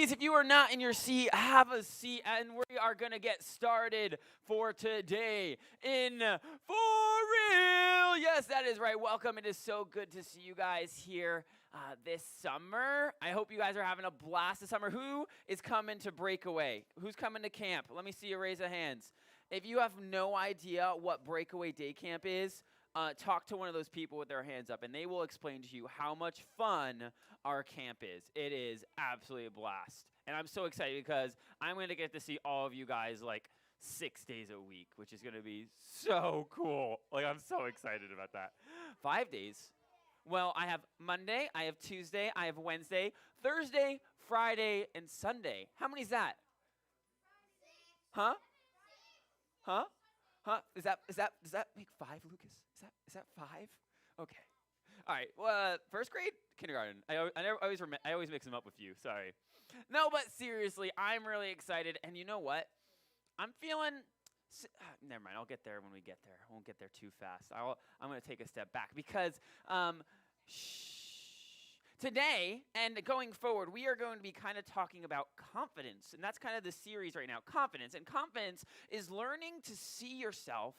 Please, if you are not in your seat, have a seat, and we are going to get started for today in For Real. Yes, that is right. Welcome. It is so good to see you guys here this summer. I hope you guys are having a blast this summer. Who is coming to Breakaway? Who's coming to camp? Let me see you raise your hands. If you have no idea what Breakaway Day Camp is, talk to one of those people with their hands up, and they will explain to you how much fun our camp is. It is absolutely a blast. And I'm so excited because I'm going to get to see all of you guys like 6 days a week, which is going to be so cool. Like, I'm so excited about that. 5 days? Well, I have Monday, I have Tuesday, I have Wednesday, Thursday, Friday, and Sunday. How many is that? Huh? Huh? Huh? Does that make 5, Lucas? Is that 5? Okay. All right. Well, first grade, kindergarten. I always mix them up with you. Sorry. No, but seriously, I'm really excited. And you know what? I'm feeling. Never mind. I'll get there when we get there. I won't get there too fast. I'm going to take a step back because today and going forward, we are going to be kind of talking about confidence. And that's kind of the series right now, confidence. And confidence is learning to see yourself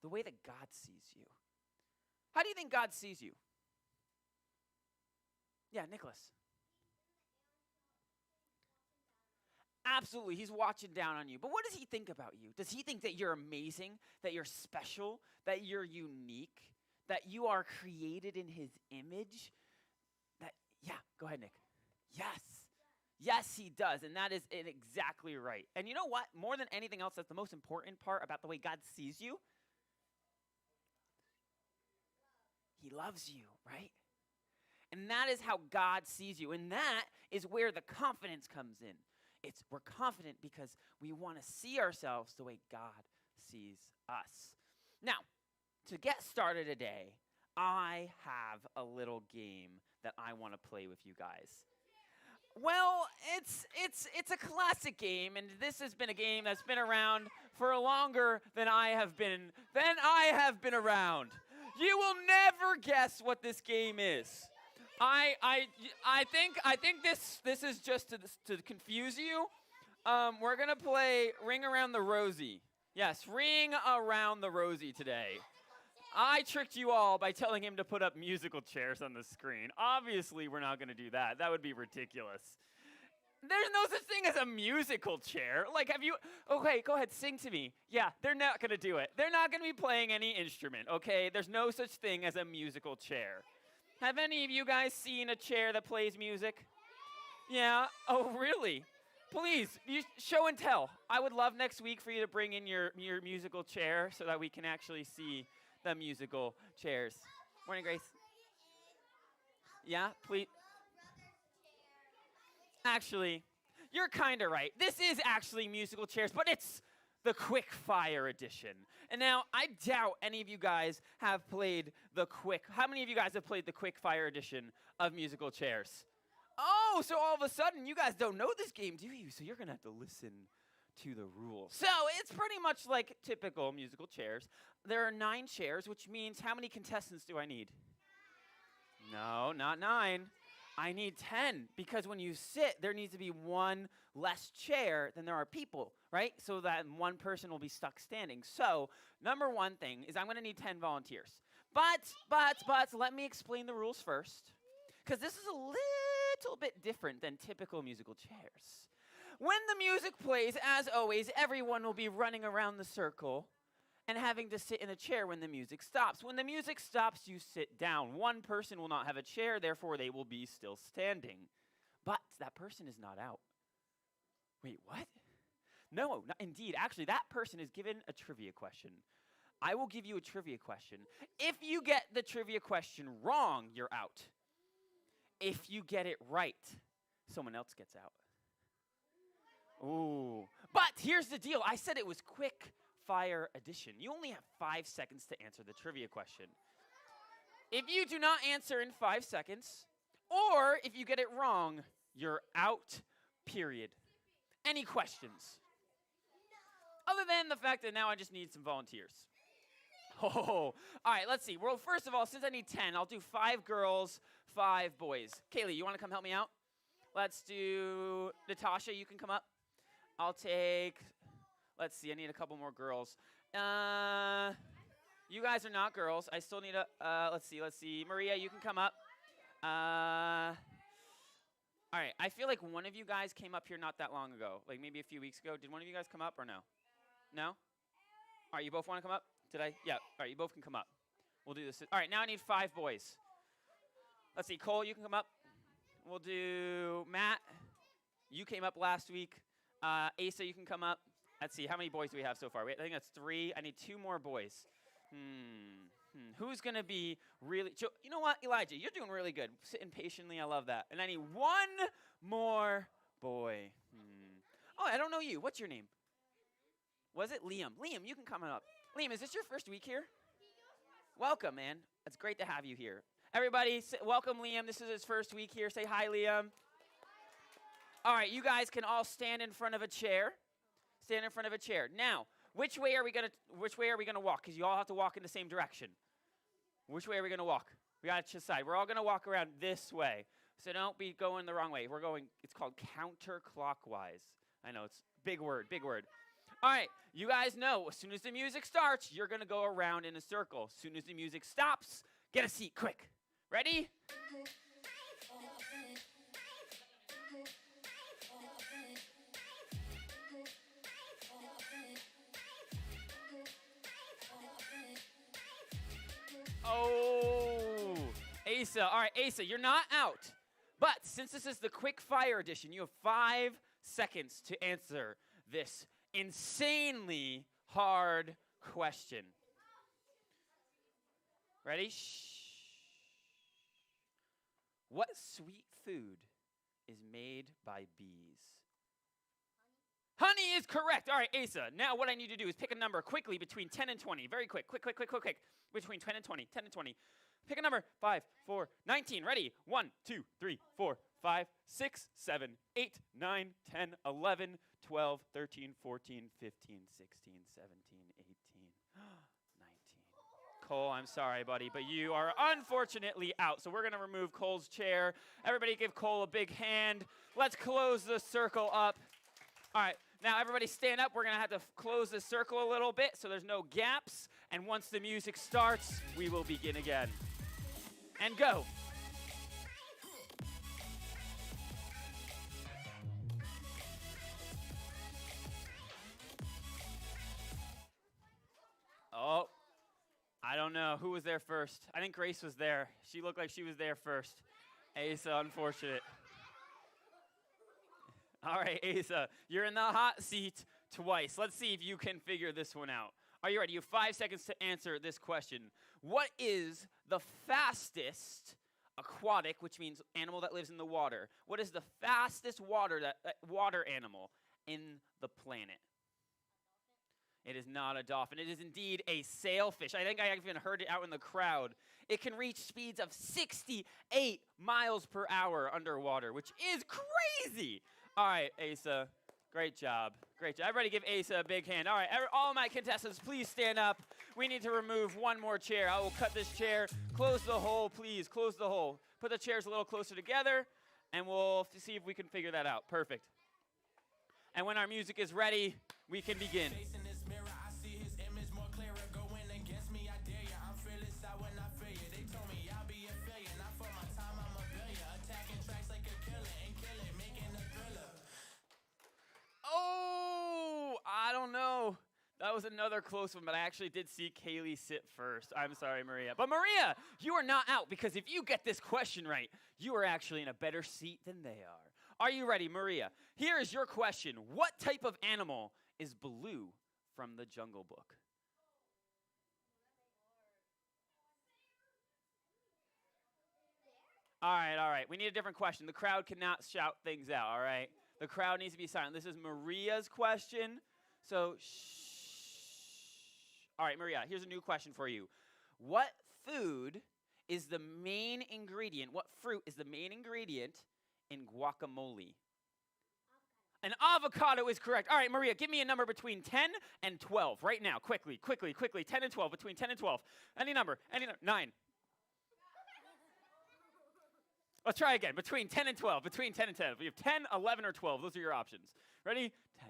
the way that God sees you. How do you think God sees you? Yeah, Nicholas. Absolutely, he's watching down on you. But what does he think about you? Does he think that you're amazing, that you're special, that you're unique, that you are created in his image? Yeah, go ahead, Nick. Yes. Yes, he does, and that is exactly right. And you know what? More than anything else, that's the most important part about the way God sees you. He loves you, right? And that is how God sees you, and that is where the confidence comes in. We're confident because we want to see ourselves the way God sees us. Now, to get started today, I have a little game that I want to play with you guys. Well, it's a classic game, and this has been a game that's been around for longer than I have been around. You will never guess what this game is. I think this is just to confuse you. We're gonna play Ring Around the Rosie. Yes, Ring Around the Rosie today. I tricked you all by telling him to put up musical chairs on the screen. Obviously, we're not going to do that. That would be ridiculous. There's no such thing as a musical chair. Like, okay, go ahead, sing to me. Yeah, they're not going to do it. They're not going to be playing any instrument, okay? There's no such thing as a musical chair. Have any of you guys seen a chair that plays music? Yeah? Oh, really? Please, show and tell. I would love next week for you to bring in your musical chair so that we can actually see the musical chairs. Morning, Grace. Yeah, please. Actually, you're kind of right. This is actually musical chairs, but it's the quick fire edition. And now, I doubt any of you guys have played how many of you guys have played the quick fire edition of musical chairs? Oh, so all of a sudden, you guys don't know this game, do you? So you're going to have to listen to the rules. So it's pretty much like typical musical chairs. There are 9 chairs, which means how many contestants do I need? No, not 9. I need 10, because when you sit, there needs to be one less chair than there are people, right? So that one person will be stuck standing. So number one thing is I'm going to need 10 volunteers. But let me explain the rules first, because this is a little bit different than typical musical chairs. When the music plays, as always, everyone will be running around the circle and having to sit in a chair when the music stops. When the music stops, you sit down. One person will not have a chair, therefore they will be still standing. But that person is not out. Wait, what? No, indeed. Actually, that person is given a trivia question. I will give you a trivia question. If you get the trivia question wrong, you're out. If you get it right, someone else gets out. Ooh. But here's the deal. I said it was quick fire edition. You only have 5 seconds to answer the trivia question. If you do not answer in 5 seconds, or if you get it wrong, you're out, period. Any questions? Other than the fact that now I just need some volunteers. Oh, all right, let's see. Well, first of all, since I need 10, I'll do 5 girls, 5 boys. Kaylee, you want to come help me out? Let's do Natasha. You can come up. I'll take. Let's see. I need a couple more girls. You guys are not girls. I still need a. Let's see. Maria, you can come up. All right. I feel like one of you guys came up here not that long ago, like maybe a few weeks ago. Did one of you guys come up or no? No? All right. You both want to come up? Did I? Yeah. All right. You both can come up. We'll do this. All right. Now I need 5 boys. Let's see. Cole, you can come up. We'll do Matt. You came up last week. Asa, you can come up. Let's see. How many boys do we have so far? I think that's 3. I need 2 more boys. Who's going to be really... You know what, Elijah? You're doing really good. Sitting patiently. I love that. And I need 1 more boy. Oh, I don't know you. What's your name? Was it Liam? Liam, you can come up. Liam, is this your first week here? Welcome, man. It's great to have you here. Everybody, welcome Liam. This is his first week here. Say hi, Liam. All right, you guys can all stand in front of a chair. Stand in front of a chair. Now, which way are we gonna walk? Because you all have to walk in the same direction. Which way are we gonna walk? We gotta decide. We're all gonna walk around this way. So don't be going the wrong way. We're going. It's called counterclockwise. I know it's big word. Big word. All right, you guys know, as soon as the music starts, you're going to go around in a circle. As soon as the music stops, get a seat quick. Ready? Oh, Asa. All right, Asa, you're not out. But since this is the quick fire edition, you have 5 seconds to answer this insanely hard question. Ready? Shh. What sweet food is made by bees? Honey is correct. All right, Asa. Now what I need to do is pick a number quickly between 10 and 20. Very quick. Quick. Between 10 and 20. 10 and 20. Pick a number. 5, 4, 19. Ready? 1, 2, 3, 4, 5, 6, 7, 8, 9, 10, 11, 12, 13, 14, 15, 16, 17, 18, 19. Cole, I'm sorry, buddy, but you are unfortunately out. So we're going to remove Cole's chair. Everybody give Cole a big hand. Let's close the circle up. All right, now everybody stand up. We're going to have to close the circle a little bit so there's no gaps. And once the music starts, we will begin again. And go. Oh, I don't know. Who was there first? I think Grace was there. She looked like she was there first. Asa, unfortunate. All right, Asa, you're in the hot seat twice. Let's see if you can figure this one out. Are you ready? You have 5 seconds to answer this question. What is the fastest aquatic, which means animal that lives in the water? What is the fastest water animal in the planet? It is not a dolphin. It is indeed a sailfish. I think I even heard it out in the crowd. It can reach speeds of 68 miles per hour underwater, which is crazy. All right, Asa, great job. Great job. Everybody give Asa a big hand. All right, all my contestants, please stand up. We need to remove 1 more chair. I will cut this chair. Close the hole, please. Close the hole. Put the chairs a little closer together, and we'll see if we can figure that out. Perfect. And when our music is ready, we can begin. Oh, I don't know. That was another close one, but I actually did see Kaylee sit first. I'm sorry, Maria. But Maria, you are not out, because if you get this question right, you are actually in a better seat than they are. Are you ready, Maria? Here is your question. What type of animal is Baloo from the Jungle Book? All right. We need a different question. The crowd cannot shout things out, all right? The crowd needs to be silent. This is Maria's question, so shh. All right, Maria, here's a new question for you. What food is the main ingredient, what fruit is the main ingredient in guacamole? An avocado is correct. All right, Maria, give me a number between 10 and 12 right now, quickly. 10 and 12, between 10 and 12. Any number, 9. Let's try again. Between 10 and 12. Between 10 and 10. We have 10, 11, or 12. Those are your options. Ready? 10.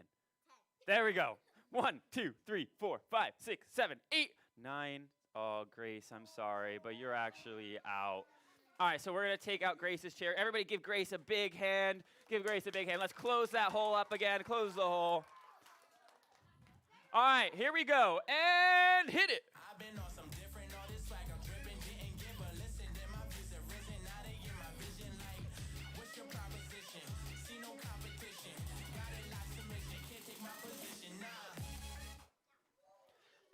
There we go. 1, 2, 3, 4, 5, 6, 7, 8, 9. Oh, Grace, I'm sorry, but you're actually out. All right, so we're going to take out Grace's chair. Everybody give Grace a big hand. Give Grace a big hand. Let's close that hole up again. Close the hole. All right, here we go. And hit it. I've been on some different, all this swag, I'm dripping, didn't give a listen, then my views have risen, now they get my vision, like, what's your proposition? See no competition, got a lot submission, can't take my position, nah.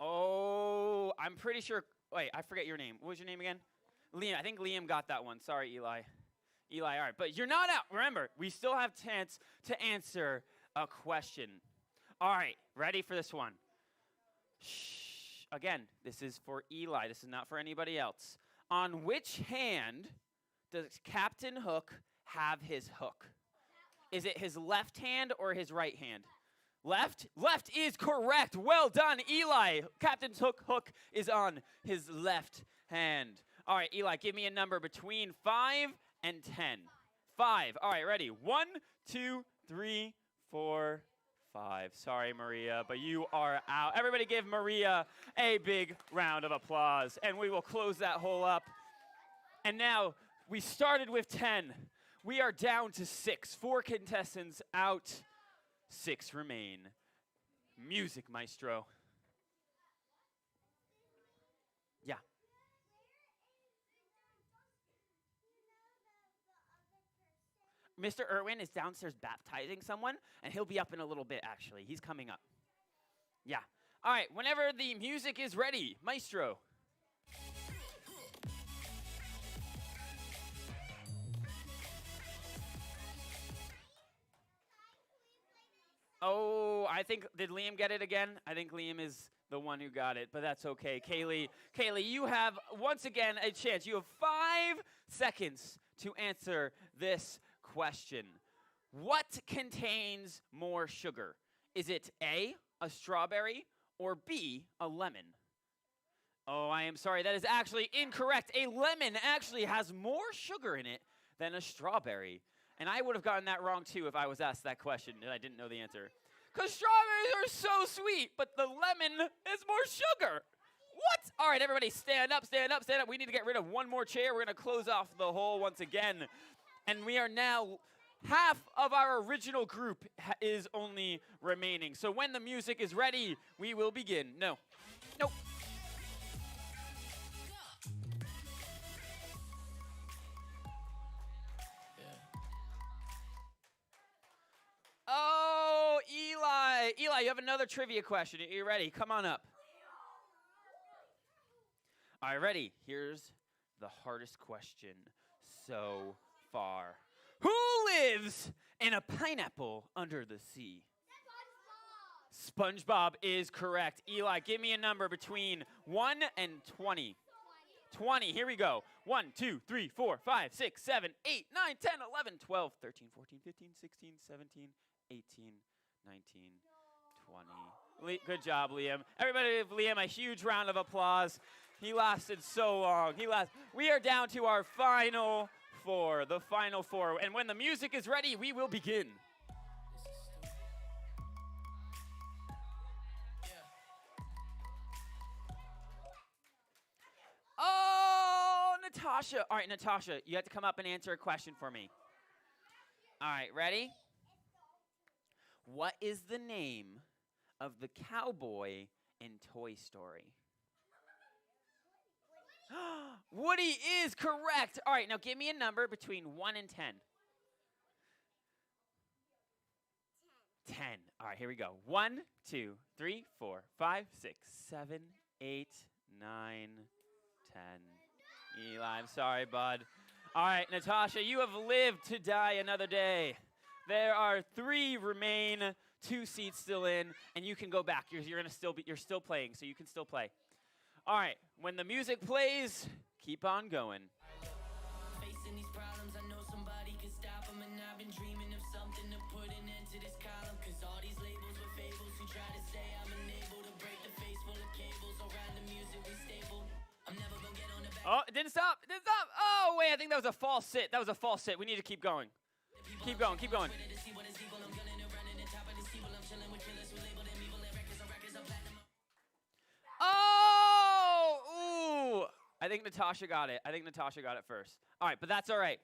Oh, I'm pretty sure. Wait, I forget your name. What was your name again? Liam. I think Liam got that one. Sorry, Eli. Eli, all right. But you're not out. Remember, we still have chance to answer a question. All right, ready for this one? Shh. Again, this is for Eli. This is not for anybody else. On which hand does Captain Hook have his hook? Is it his left hand or his right hand? Left? Left is correct. Well done, Eli. Captain's hook is on his left hand. All right, Eli, give me a number between 5 and 10. 5. All right, ready? 1, 2, 3, 4, 5. Sorry, Maria, but you are out. Everybody give Maria a big round of applause, and we will close that hole up. And now, we started with 10. We are down to 6. 4 contestants out. 6 remain. Music, maestro. Yeah. Mr. Irwin is downstairs baptizing someone, and he'll be up in a little bit, actually. He's coming up. Yeah. All right, whenever the music is ready, maestro. Oh, I think, did Liam get it again? I think Liam is the one who got it, but that's okay. Kaylee, you have, once again, a chance. You have 5 seconds to answer this question. What contains more sugar? Is it A, a strawberry, or B, a lemon? Oh, I am sorry. That is actually incorrect. A lemon actually has more sugar in it than a strawberry. And I would have gotten that wrong, too, if I was asked that question and I didn't know the answer. Because strawberries are so sweet, but the lemon is more sugar. What? All right, everybody, stand up, stand up, stand up. We need to get rid of one more chair. We're going to close off the hole once again. And we are now, half of our original group is only remaining. So when the music is ready, we will begin. No. Nope. Oh, Eli. Eli, you have another trivia question. Are you ready? Come on up. All right, ready? Here's the hardest question so far. Who lives in a pineapple under the sea? SpongeBob is correct. Eli, give me a number between 1 and 20. 20. Here we go. 1, 2, 3, 4, 5, 6, 7, 8, 9, 10, 11, 12, 13, 14, 15, 16, 17, 18, 19, 20. Good job, Liam. Everybody give Liam a huge round of applause. He lasted so long. We are down to our final 4, the final 4. And when the music is ready, we will begin. Oh, Natasha. All right, Natasha, you have to come up and answer a question for me. All right, ready? What is the name of the cowboy in Toy Story? Woody is correct. All right, now give me a number between 1 and 10. 10. All right, here we go. 1, 2, 3, 4, 5, 6, 7, 8, 9, 10. Eli, I'm sorry, bud. All right, Natasha, you have lived to die another day. There are 3 remain, 2 seats still in, and you can go back. You're still playing, so you can still play. All right, when the music plays, keep on going. Facing these problems, I know somebody can stop them, and I've been dreaming of something to put an end to this column, cause all these labels were fables who try to say I'm unable to break the face full of cables around the music we stable. I'm never gonna get on the back. Oh, it didn't stop. Oh, wait, I think that was a false sit. That was a false sit. We need to keep going. Keep going, keep going. Oh! Ooh! I think Natasha got it. I think Natasha got it first. All right, but that's all right.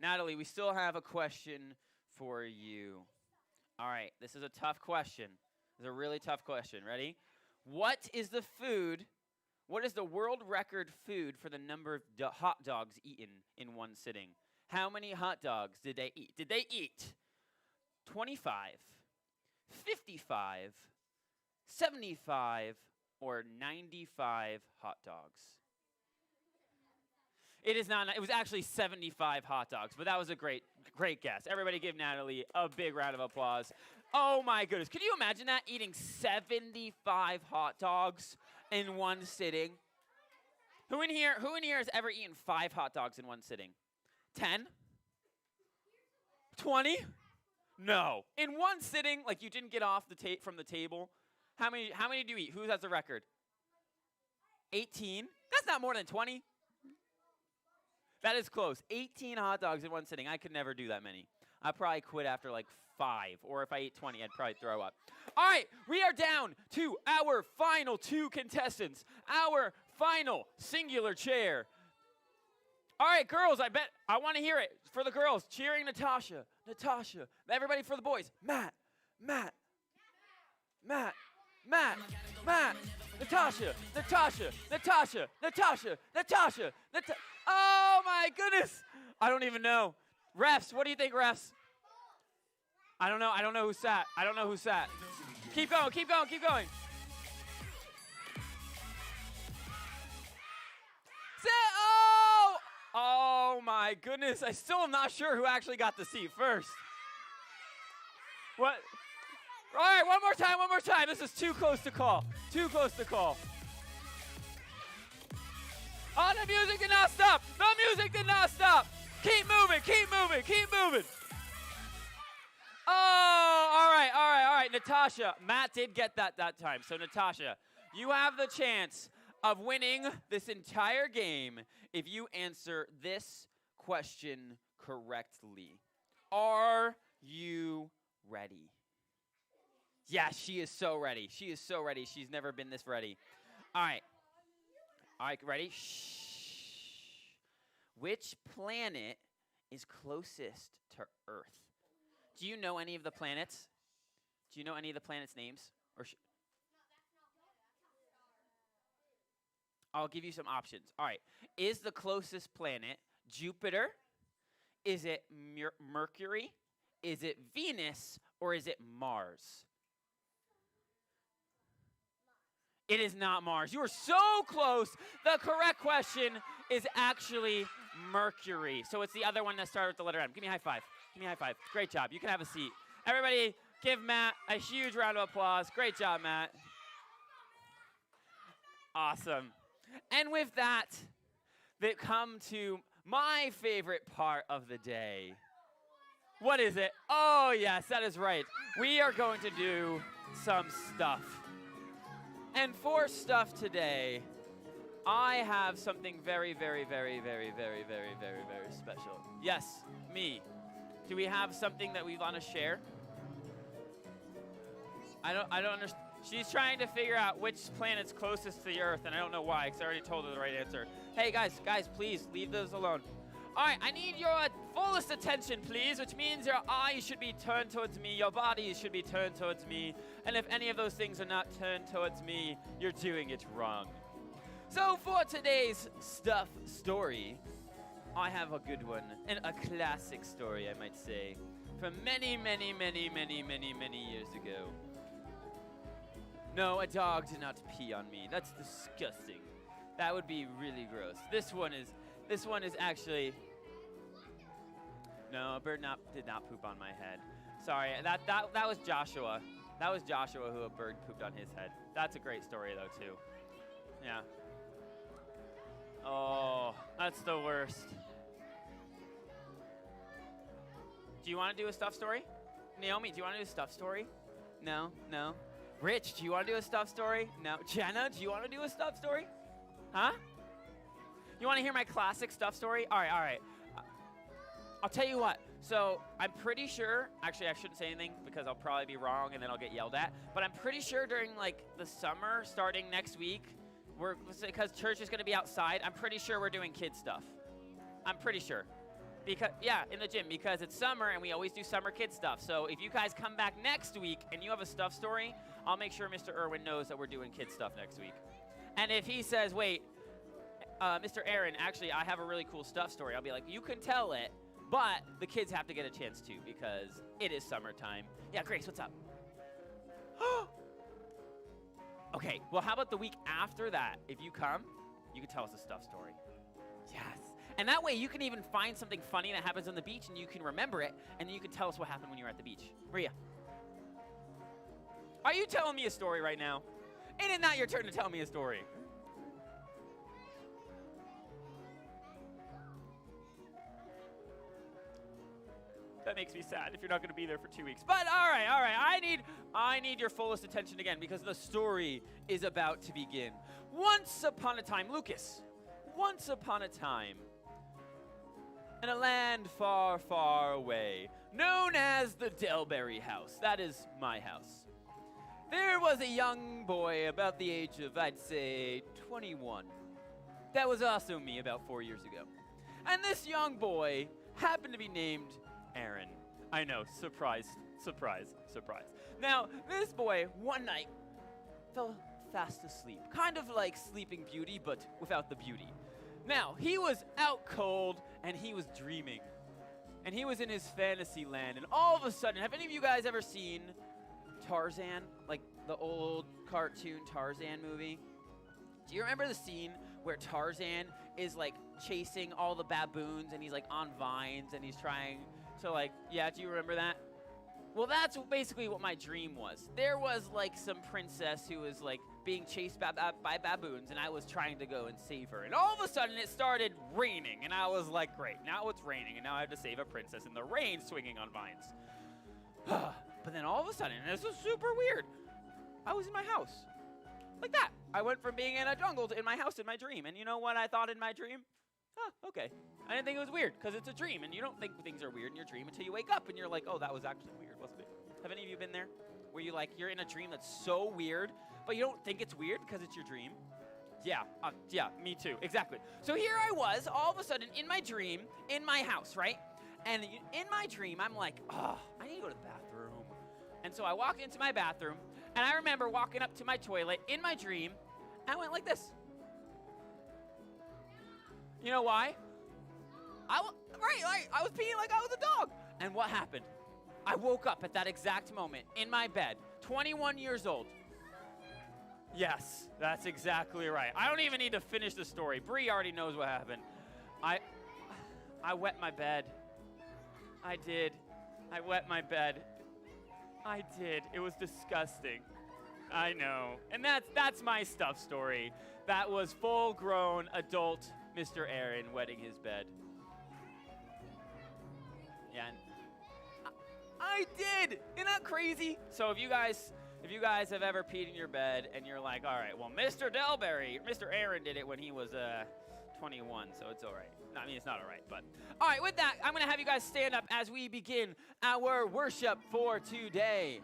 Natalie, we still have a question for you. All right, this is a tough question. This is a really tough question. Ready? What is the world record food for the number of hot dogs eaten in one sitting? How many hot dogs did they eat? Did they eat 25, 55, 75, or 95 hot dogs? It is not. It was actually 75 hot dogs, but that was a great guess. Everybody give Natalie a big round of applause. Oh my goodness. Could you imagine that? Eating 75 hot dogs in one sitting? Who in here has ever eaten 5 hot dogs in one sitting? 10? 20? No. In one sitting, like you didn't get off from the table. How many do you eat? Who has the record? 18? That's not more than 20. That is close. 18 hot dogs in one sitting. I could never do that many. I'd probably quit after like 5, or if I ate 20, I'd probably throw up. All right, we are down to our final 2 contestants, our final singular chair. All right, girls, I want to hear it for the girls cheering Natasha. Natasha. Everybody for the boys. Matt. Natasha. Oh my goodness. I don't even know. Refs, what do you think, refs? I don't know who sat. Keep going. Oh my goodness. I still am not sure who actually got the seat first. What? All right, one more time. This is too close to call. Oh, the music did not stop. Keep moving. Oh, all right. Natasha, Matt did get that time. So, Natasha, you have the chance of winning this entire game if you answer this question correctly. Are you ready? Yeah, she is so ready. She's never been this ready. All right, ready? Shh. Which planet is closest to Earth? Do you know any of the planets? Names? I'll give you some options. All right. Is the closest planet Jupiter? Is it Mercury? Is it Venus? Or is it Mars? It is not Mars. You are so close. The correct question is actually Mercury. So it's the other one that started with the letter M. Give me a high five. Great job. You can have a seat. Everybody give Matt a huge round of applause. Great job, Matt. Awesome. And with that, we come to my favorite part of the day. What is it? Oh, yes, that is right. We are going to do some stuff. And for stuff today, I have something very, very, very, very, very, very, very, very special. Yes, me. Do we have something that we want to share? I don't understand. She's trying to figure out which planet's closest to the Earth, and I don't know why, because I already told her the right answer. Hey, guys, please, leave those alone. All right, I need your fullest attention, please, which means your eyes should be turned towards me, your bodies should be turned towards me, and if any of those things are not turned towards me, you're doing it wrong. So for today's stuff story, I have a good one, and a classic story, I might say, from many, many, many, many, many, many years ago. No, a dog did not pee on me. That's disgusting. That would be really gross. This one is actually. No, a bird did not poop on my head. Sorry, that was Joshua. That was Joshua who a bird pooped on his head. That's a great story though too. Yeah. Oh, that's the worst. Do you want to do a stuff story? Naomi, do you want to do a stuff story? No. Rich, do you want to do a stuff story? No. Jenna, do you want to do a stuff story? Huh? You want to hear my classic stuff story? All right. I'll tell you what. So I'm pretty sure, actually I shouldn't say anything because I'll probably be wrong and then I'll get yelled at, but I'm pretty sure during like the summer, starting next week, because church is going to be outside, I'm pretty sure we're doing kid stuff. I'm pretty sure. Because, yeah, in the gym, because it's summer and we always do summer kid stuff. So if you guys come back next week and you have a stuff story, I'll make sure Mr. Irwin knows that we're doing kid stuff next week. And if he says, wait, Mr. Aaron, actually, I have a really cool stuff story, I'll be like, you can tell it, but the kids have to get a chance too because it is summertime. Yeah, Grace, what's up? Okay, well, how about the week after that? If you come, you can tell us a stuff story. Yes. And that way you can even find something funny that happens on the beach and you can remember it, and then you can tell us what happened when you were at the beach. Maria. Are you telling me a story right now? Ain't it not your turn to tell me a story? That makes me sad if you're not going to be there for 2 weeks. But all right. I need your fullest attention again because the story is about to begin. Once upon a time, Lucas, once upon a time, in a land far, far away, known as the Delberry House, that is my house, there was a young boy about the age of, I'd say, 21. That was also me about 4 years ago. And this young boy happened to be named Aaron. I know, surprise. Now, this boy, one night, fell fast asleep. Kind of like Sleeping Beauty, but without the beauty. Now, he was out cold, and he was dreaming. And he was in his fantasy land, and all of a sudden, have any of you guys ever seen Tarzan? Like the old cartoon Tarzan movie? Do you remember the scene where Tarzan is like chasing all the baboons, and he's like on vines, and he's trying to like, yeah, do you remember that? Well, that's basically what my dream was. There was like some princess who was like being chased by baboons, and I was trying to go and save her. And all of a sudden it started raining, and I was like, great, now it's raining, and now I have to save a princess in the rain swinging on vines. But then all of a sudden, and this was super weird, I was in my house. Like that. I went from being in a jungle to in my house in my dream. And you know what I thought in my dream? Okay. I didn't think it was weird because it's a dream, and you don't think things are weird in your dream until you wake up and you're like, oh, that was actually weird, wasn't it? Have any of you been there where you're in a dream that's so weird, but you don't think it's weird because it's your dream? Yeah, me too, exactly. So here I was, all of a sudden in my dream, in my house, right? And in my dream, I'm like, oh, I need to go to the bathroom. And so I walked into my bathroom, and I remember walking up to my toilet in my dream, and I went like this. You know why? I was peeing like I was a dog. And what happened? I woke up at that exact moment in my bed, 21 years old. Yes, that's exactly right. I don't even need to finish the story. Bree already knows what happened. I wet my bed. I did. I wet my bed. I did. It was disgusting. I know. And that's my stuff story. That was full-grown adult Mr. Aaron wetting his bed. Yeah. I did. Isn't that crazy? So if you guys have ever peed in your bed and you're like, all right, well, Mr. Aaron did it when he was 21, so it's all right. No, I mean, it's not all right, but. All right, with that, I'm going to have you guys stand up as we begin our worship for today.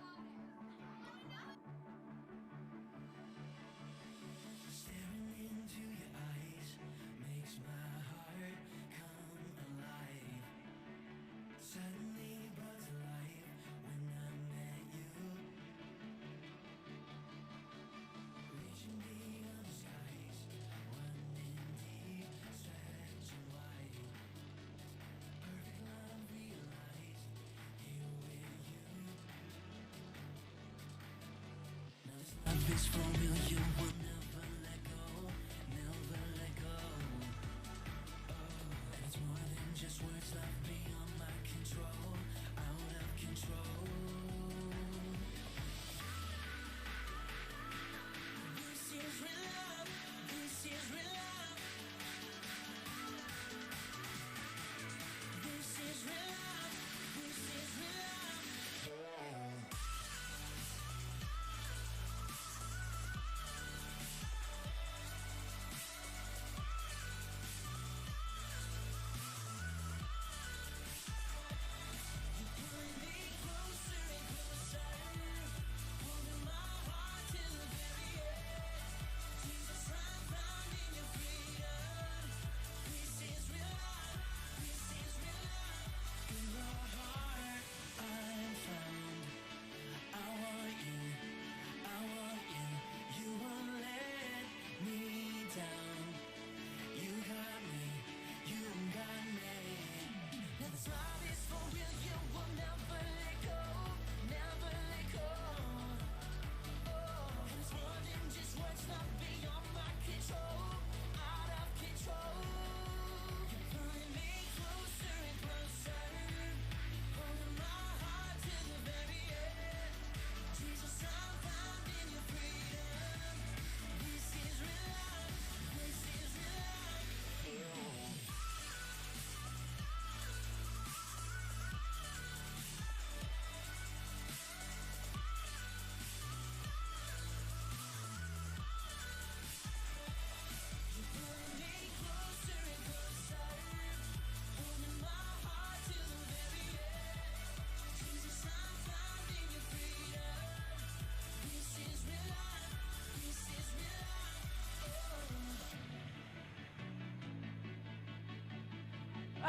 This formula you will never let go, never let go. Oh, and it's more than just words left beyond my control, out of control. This is real love, this is real love. This is real love, this is real love.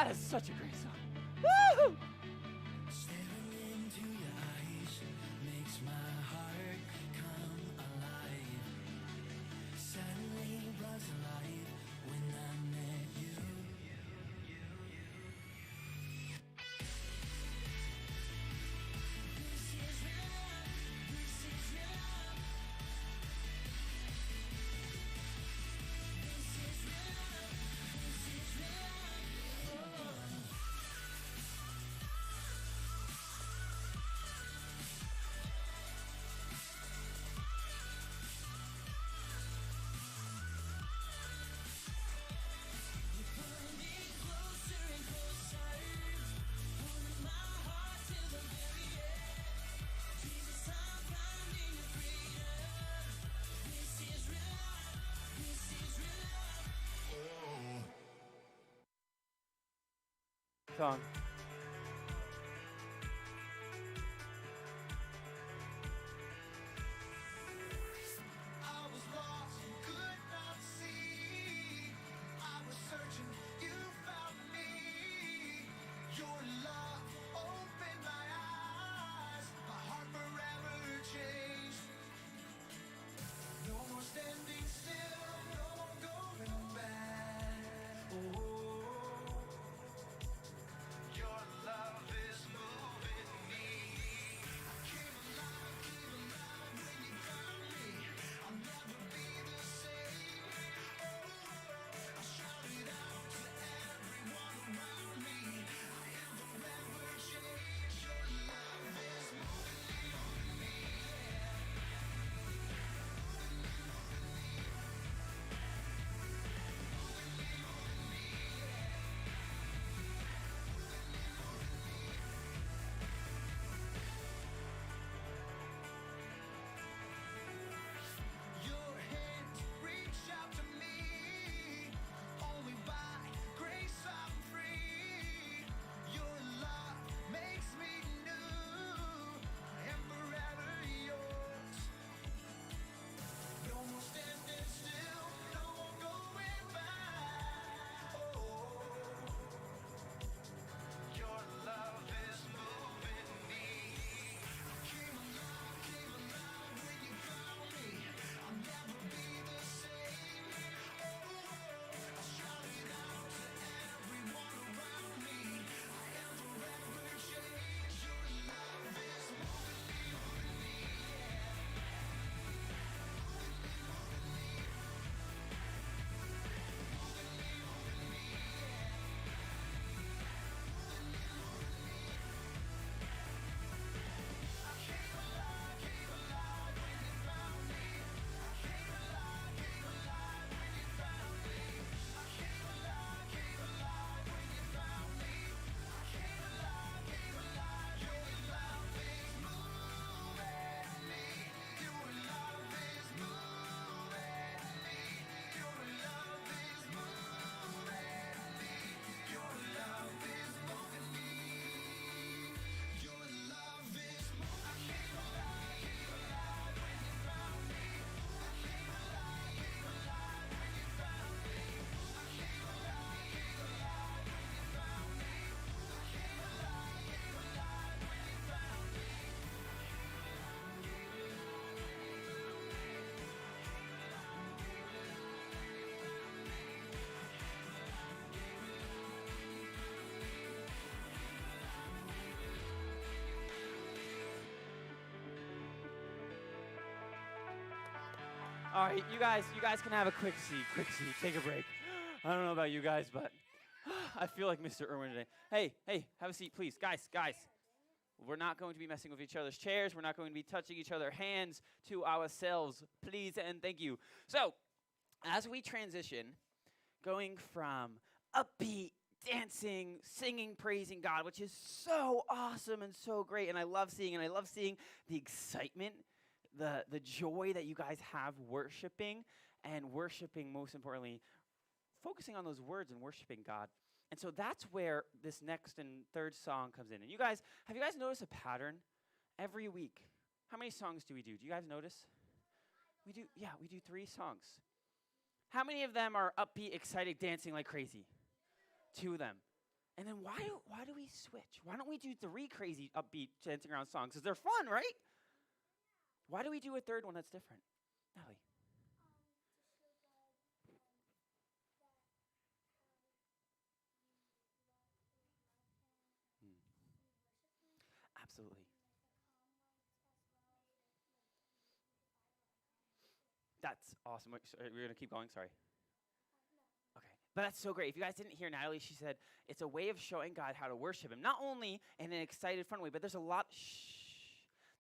That is such a great song. Woo! Staring into your eyes makes my heart come alive. Suddenly was alive when I met you. This is real love. This is real love. This is real love. This is real love. Song. I was lost and could not see. I was searching, you found me. Your love opened my eyes. My heart forever changed. No more standing still, no more going back. Oh, your love is moving me. I came alive when you found me. I'll never be the same. Oh, I shout it out to everyone around me. I am forever changed. Your love is moving me. Your hand reached out to me. Only by grace I'm free. Your love makes me new. I am forever yours. No more standing still, no more going back. Oh, your love is moving me. Came alive when you found me. I'll never be the same. Oh, I shout it out to everyone around me. I am forever changed. Your love is moving me. All right, you guys can have a quick seat, take a break. I don't know about you guys, but I feel like Mr. Irwin today. Hey, have a seat, please. Guys. We're not going to be messing with each other's chairs. We're not going to be touching each other's hands to ourselves, please and thank you. So, as we transition, going from upbeat, dancing, singing, praising God, which is so awesome and so great, and I love seeing the excitement, the joy that you guys have worshiping, and worshiping, most importantly, focusing on those words and worshiping God. And so that's where this next and third song comes in. And have you guys noticed a pattern? Every week, how many songs do we do? Do you guys notice? We do 3 songs. How many of them are upbeat, excited, dancing like crazy? 2 of them. And then why do we switch? Why don't we do 3 crazy upbeat dancing around songs? Because they're fun, right? Why do we do a third one that's different? Natalie. Hmm. Absolutely. That's awesome. Wait, we're going to keep going. Sorry. Okay. But that's so great. If you guys didn't hear Natalie, she said it's a way of showing God how to worship him. Not only in an excited, fun way, but there's a lot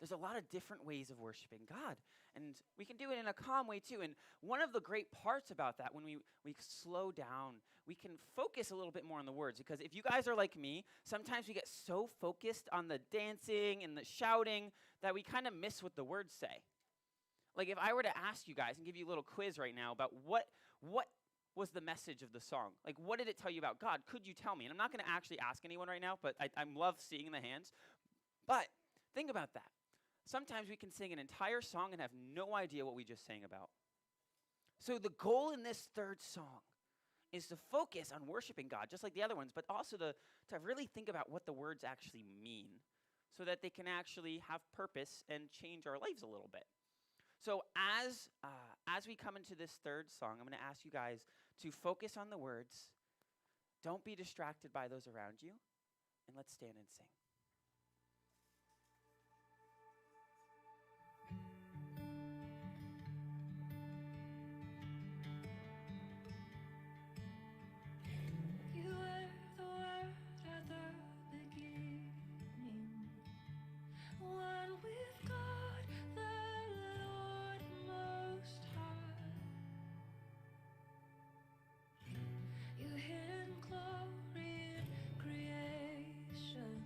of different ways of worshiping God. And we can do it in a calm way too. And one of the great parts about that, when we slow down, we can focus a little bit more on the words. Because if you guys are like me, sometimes we get so focused on the dancing and the shouting that we kind of miss what the words say. Like if I were to ask you guys and give you a little quiz right now about what was the message of the song? Like, what did it tell you about God? Could you tell me? And I'm not going to actually ask anyone right now, but I love seeing the hands. But think about that. Sometimes we can sing an entire song and have no idea what we just sang about. So the goal in this third song is to focus on worshiping God, just like the other ones, but also to really think about what the words actually mean so that they can actually have purpose and change our lives a little bit. So as we come into this third song, I'm going to ask you guys to focus on the words. Don't be distracted by those around you. And let's stand and sing. You were the word at the beginning, one with God, the Lord Most High. Your hidden glory in creation,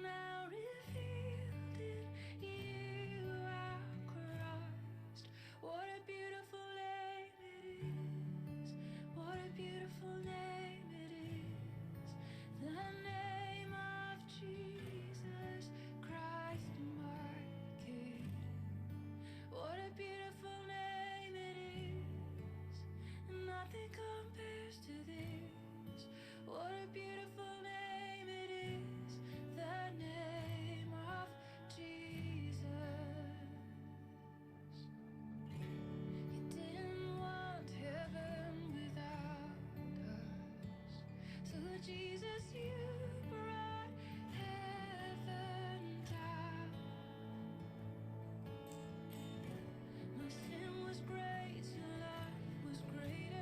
now revealed in you, our Christ. What a beautiful name it is! What a beautiful name it is! The name of Jesus Christ, my King. What a beautiful name it is! Nothing compares to this. What a beautiful name it is, the name of Jesus. You didn't want heaven without us, so Jesus, you brought heaven down. My sin was great, your love was greater.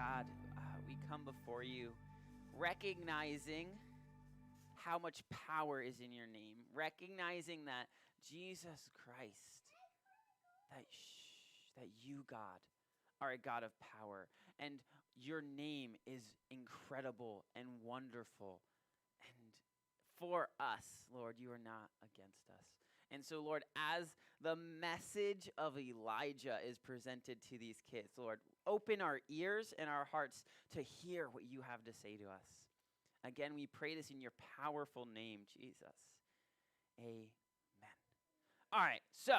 God, we come before you recognizing how much power is in your name, recognizing that Jesus Christ, that you, God, are a God of power, and your name is incredible and wonderful. And for us, Lord, you are not against us. And so, Lord, as the message of Elijah is presented to these kids, Lord, open our ears and our hearts to hear what you have to say to us. Again, we pray this in your powerful name, Jesus. Amen. All right, so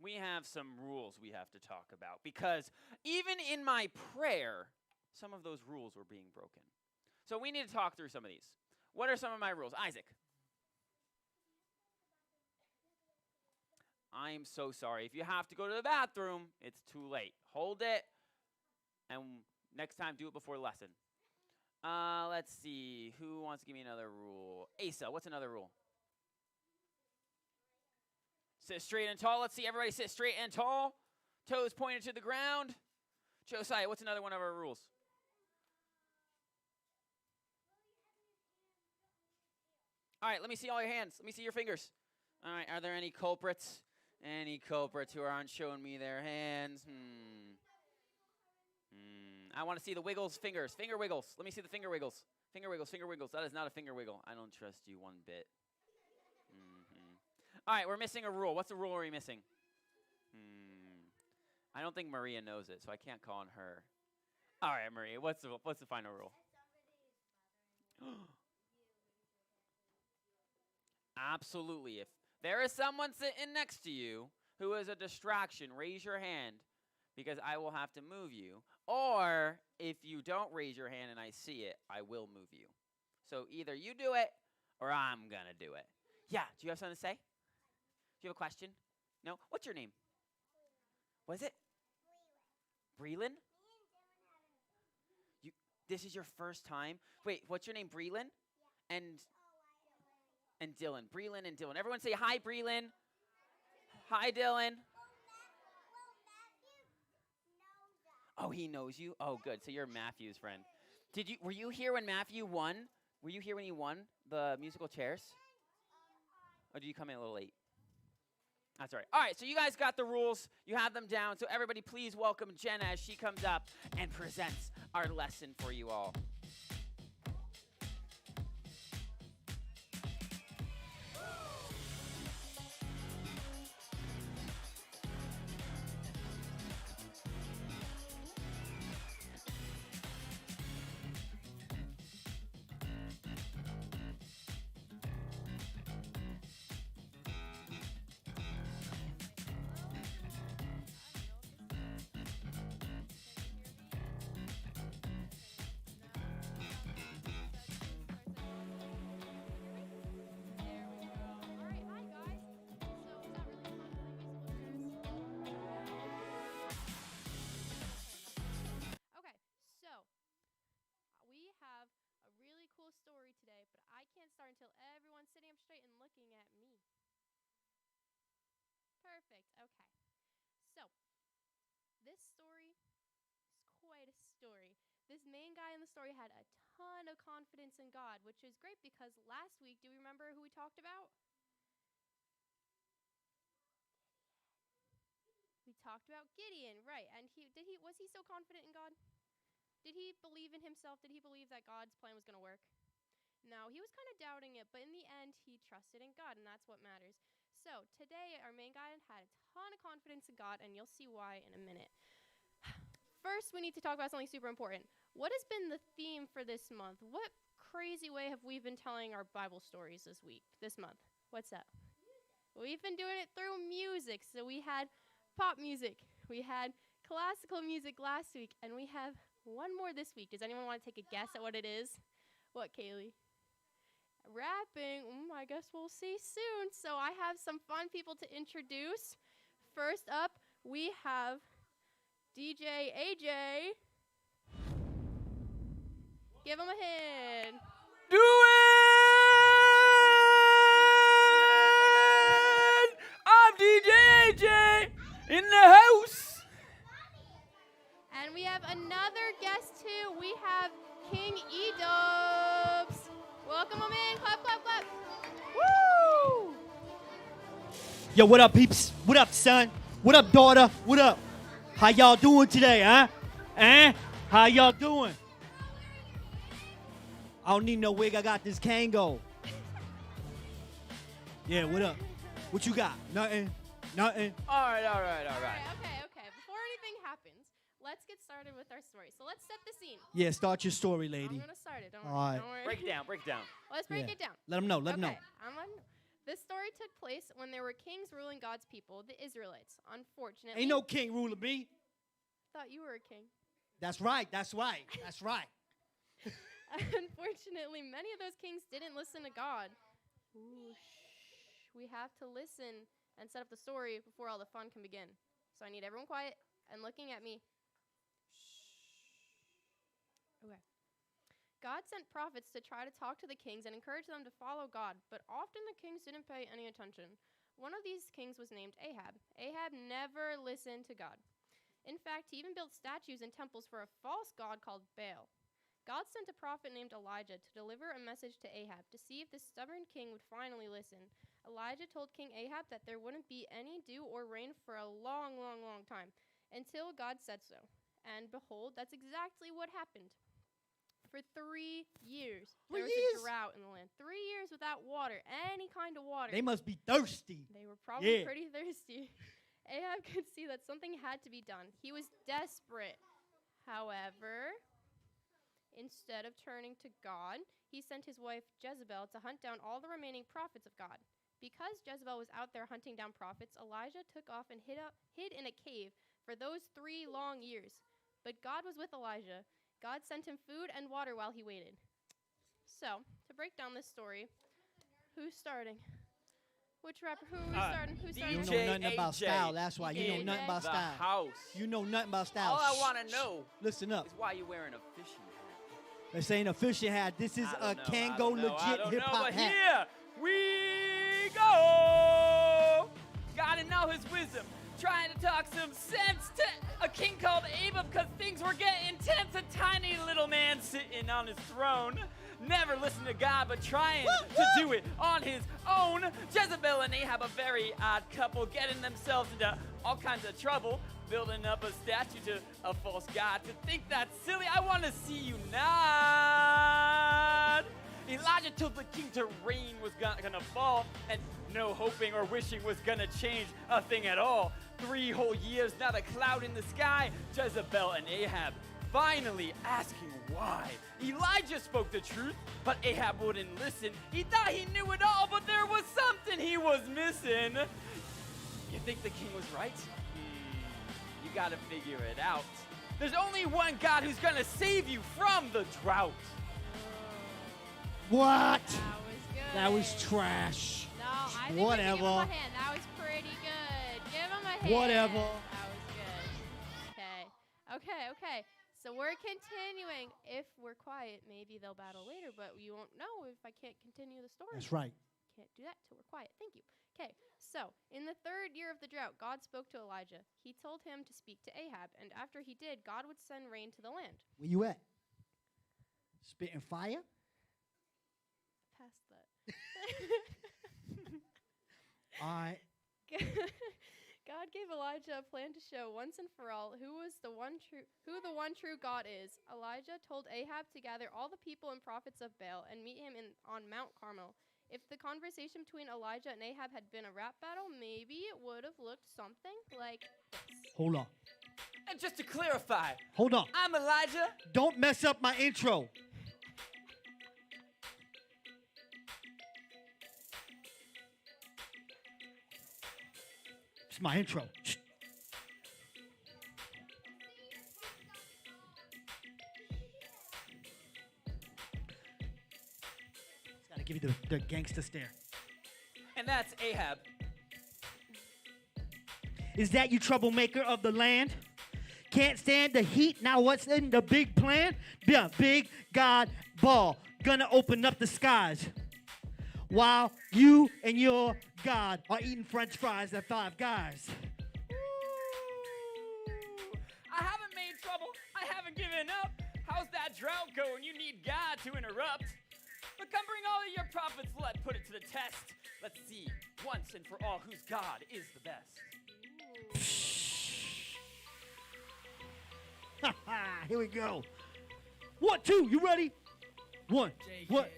we have some rules we have to talk about, because even in my prayer, some of those rules were being broken. So we need to talk through some of these. What are some of my rules? Isaac. I'm so sorry. If you have to go to the bathroom, it's too late. Hold it, and next time do it before lesson. Let's see. Who wants to give me another rule? Asa, what's another rule? Sit straight and tall. Let's see. Everybody sit straight and tall. Toes pointed to the ground. Josiah, what's another one of our rules? All right, let me see all your hands. Let me see your fingers. All right, are there any culprits? Any culprits who aren't showing me their hands? I want to see the wiggles, fingers. Finger wiggles. Let me see the finger wiggles. Finger wiggles, finger wiggles. That is not a finger wiggle. I don't trust you one bit. All right, we're missing a rule. What's the rule are we missing? I don't think Maria knows it, so I can't call on her. All right, Maria, what's the final rule? Absolutely. If there is someone sitting next to you who is a distraction, raise your hand, because I will have to move you. Or if you don't raise your hand and I see it, I will move you. So either you do it or I'm going to do it. Yeah, do you have something to say? Do you have a question? No? What's your name? What is it? Breland? This is your first time? Wait, what's your name? Breland? Yeah. And Dylan. Breland and Dylan. Everyone say hi, Breland. Hi, Dylan. Oh, he knows you? Oh, good. So you're Matthew's friend. Were you here when Matthew won? Were you here when he won the musical chairs? Or did you come in a little late? That's all right. All right, so you guys got the rules. You have them down. So everybody please welcome Jenna as she comes up and presents our lesson for you all. Story today, but I can't start until everyone's sitting up straight and looking at me. Perfect. Okay. So, this story is quite a story. This main guy in the story had a ton of confidence in God, which is great because last week, do you remember who we talked about? We talked about Gideon, right? And was he so confident in God? Did he believe in himself? Did he believe that God's plan was going to work? No, he was kind of doubting it, but in the end, he trusted in God, and that's what matters. So today, our main guy had a ton of confidence in God, and you'll see why in a minute. First, we need to talk about something super important. What has been the theme for this month? What crazy way have we been telling our Bible stories this month? What's that? We've been doing it through music. So we had pop music, we had classical music last week, and we have one more this week. Does anyone want to take a guess at what it is? What, Kaylee? Rapping. I guess we'll see soon. So I have some fun people to introduce. First up, we have DJ AJ. Give him a hand. Do it! I'm DJ AJ in the house. And we have another guest King E-Dubs. Welcome him in. Clap, clap, clap. Woo! Yo, what up, peeps? What up, son? What up, daughter? What up? How y'all doing today, huh? How y'all doing? I don't need no wig. I got this Kango. Yeah, what up? What you got? Nothing. Nothing. All right. Okay. Before anything happens, let's get started with our story. So let's set the scene. Yeah, start your story, I'm lady. gonna start it. Don't All worry. right. Don't worry. Break it down. Let's break Yeah. it down. Let them know. Let them know. Okay, I'm letting know. This story took place when there were kings ruling God's people, the Israelites. Unfortunately, Ain't no king ruling me. thought you were a king. That's right. That's right. That's right. Unfortunately, many of those kings didn't listen to God. Ooh, shh. We have to listen and set up the story before all the fun can begin. So I need everyone quiet and looking at me. Shh. Okay. God sent prophets to try to talk to the kings and encourage them to follow God, but often the kings didn't pay any attention. One of these kings was named Ahab. Ahab never listened to God. In fact, he even built statues and temples for a false god called Baal. God sent a prophet named Elijah to deliver a message to Ahab to see if this stubborn king would finally listen. Elijah told King Ahab that there wouldn't be any dew or rain for a long, long, long time, until God said so. And behold, that's exactly what happened. For 3 years, there was a drought in the land. 3 years without water, any kind of water. They must be thirsty. They were probably Yeah. pretty thirsty. Ahab could see that something had to be done. He was desperate. However, instead of turning to God, he sent his wife Jezebel to hunt down all the remaining prophets of God. Because Jezebel was out there hunting down prophets, Elijah took off and hid in a cave for those 3 long years. But God was with Elijah. God sent him food and water while he waited. So, to break down this story, who's starting? Which rapper? Who's starting? Who's You starting? know nothing about AJ style. That's why you know in nothing about The style. house. You know nothing about style. All I Shh, want to shh. know Listen up. is why you wearing a fishing hat. This ain't a fishing hat. This is I a don't know, Kango I legit don't hip know, hop but hat. Here we go. God in all his wisdom, trying to talk some sense to a king called Ahab because things were getting intense. A tiny little man sitting on his throne, never listened to God, but trying to do it on his own. Jezebel and Ahab, a very odd couple, getting themselves into all kinds of trouble, building up a statue to a false god. To think that's silly, I want to see you nod. Elijah told the king to rain was gonna fall, and no hoping or wishing was gonna change a thing at all. 3 whole years, not a cloud in the sky. Jezebel and Ahab finally asking why. Elijah spoke the truth, but Ahab wouldn't listen. He thought he knew it all, but there was something he was missing. You think the king was right? You gotta figure it out. There's only one God who's gonna save you from the drought. What? That was good. That was trash. No, I think Whatever. we can give him a hand. That was pretty good. Give him a hand. Whatever. That was good. Okay. So we're continuing. If we're quiet, maybe they'll battle later, but you won't know if I can't continue the story. That's right. Can't do that till we're quiet. Thank you. Okay, so in the 3rd year of the drought, God spoke to Elijah. He told him to speak to Ahab, and after he did, God would send rain to the land. Where you at? Spitting fire? Past that. All right. God gave Elijah a plan to show once and for all who the one true God is. Elijah told Ahab to gather all the people and prophets of Baal and meet him on Mount Carmel. If the conversation between Elijah and Ahab had been a rap battle, maybe it would have looked something like this. Hold on. And just to clarify, Hold on. I'm Elijah. Don't mess up my intro. It's my intro. Shh. Just gotta give you the gangster stare. And that's Ahab. Is that you troublemaker of the land? Can't stand the heat. Now what's in the big plan? Yeah, big God ball. Gonna open up the skies. While you and your God are eating French fries at Five Guys. I haven't made trouble. I haven't given up. How's that drought going? You need to interrupt, but come bring all of your prophets, let's put it to the test. Let's see, once and for all, whose God is the best. Here we go. 1, 2, you ready? 1. What?